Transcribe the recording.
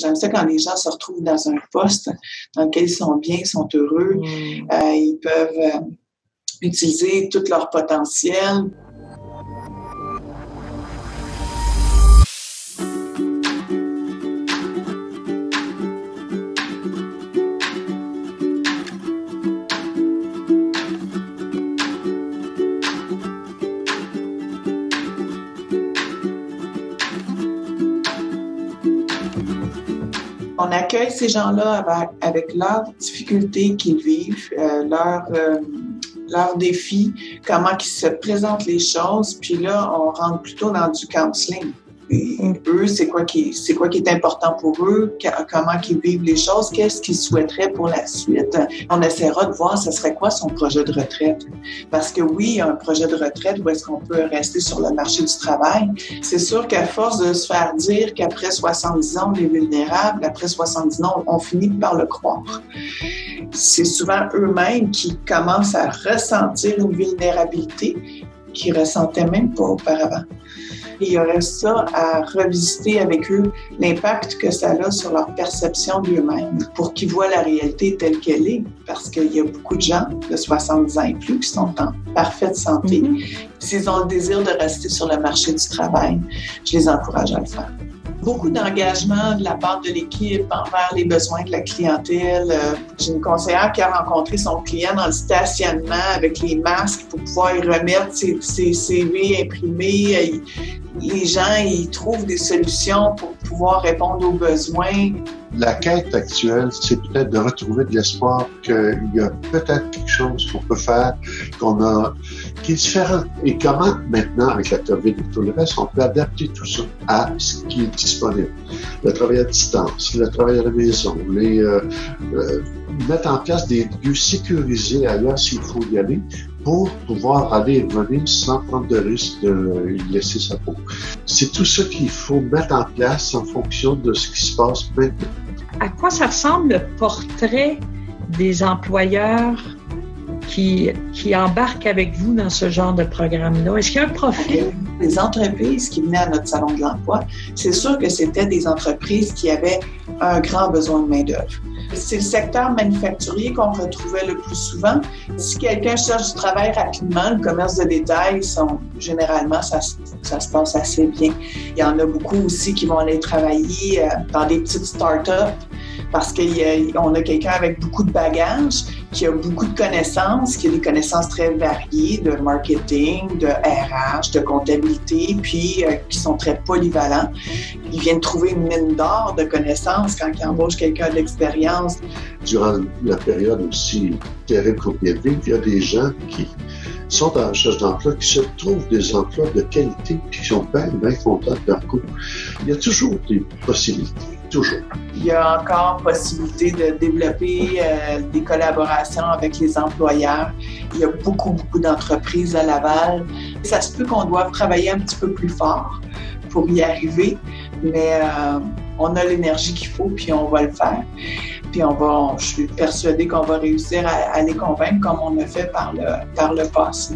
J'aime ça quand les gens se retrouvent dans un poste dans lequel ils sont bien, ils sont heureux, ils peuvent utiliser tout leur potentiel. On accueille ces gens-là avec leurs difficultés qu'ils vivent, leurs défis, comment ils se présentent les choses, puis là, on rentre plutôt dans du counseling. Et eux, c'est quoi qui est important pour eux, comment ils vivent les choses, qu'est-ce qu'ils souhaiteraient pour la suite. On essaiera de voir ce serait quoi son projet de retraite. Parce que oui, il y a un projet de retraite où est-ce qu'on peut rester sur le marché du travail. C'est sûr qu'à force de se faire dire qu'après 70 ans, on est vulnérable, après 70 ans, on finit par le croire. C'est souvent eux-mêmes qui commencent à ressentir une vulnérabilité qu'ils ne ressentaient même pas auparavant. Il y aurait ça à revisiter avec eux, l'impact que ça a sur leur perception d'eux-mêmes, pour qu'ils voient la réalité telle qu'elle est, parce qu'il y a beaucoup de gens de 70 ans et plus qui sont en parfaite santé. S'ils ont le désir de rester sur le marché du travail, je les encourage à le faire. Beaucoup d'engagement de la part de l'équipe envers les besoins de la clientèle. J'ai une conseillère qui a rencontré son client dans le stationnement avec les masques pour pouvoir y remettre ses CV imprimés. Les gens, ils trouvent des solutions pour pouvoir répondre aux besoins. La quête actuelle, c'est peut-être de retrouver de l'espoir qu'il y a peut-être quelque chose qu'on peut faire, qui est différent. Et comment, maintenant, avec la COVID et tout le reste, on peut adapter tout ça à ce qui est disponible. Le travail à distance, le travail à la maison, mettre en place des lieux sécurisés ailleurs s'il faut y aller, pour pouvoir aller et venir sans prendre de risque de laisser sa peau. C'est tout ça qu'il faut mettre en place en fonction de ce qui se passe maintenant. À quoi ça ressemble le portrait des employeurs qui embarquent avec vous dans ce genre de programme-là? Est-ce qu'il y a un profil? Les entreprises qui venaient à notre salon de l'emploi, c'est sûr que c'était des entreprises qui avaient un grand besoin de main-d'œuvre. C'est le secteur manufacturier qu'on retrouvait le plus souvent. Si quelqu'un cherche du travail rapidement, le commerce de détail, généralement, ça se passe assez bien. Il y en a beaucoup aussi qui vont aller travailler dans des petites start-up parce qu'on a quelqu'un avec beaucoup de bagages, qui a beaucoup de connaissances, qui a des connaissances très variées de marketing, de RH, de comptabilité, puis qui sont très polyvalents. Ils viennent trouver une mine d'or de connaissances quand ils embauchent quelqu'un d'expérience. Durant la période aussi terrible qu'on vient de vivre, il y a des gens qui sont en recherche d'emploi, qui se trouvent des emplois de qualité, puis qui sont bien contents de leur coup. Il y a toujours des possibilités. Toujours. Il y a encore possibilité de développer des collaborations avec les employeurs. Il y a beaucoup d'entreprises à Laval. Ça se peut qu'on doive travailler un petit peu plus fort pour y arriver, mais on a l'énergie qu'il faut, puis on va le faire. Puis je suis persuadée qu'on va réussir à les convaincre comme on a fait par le passé.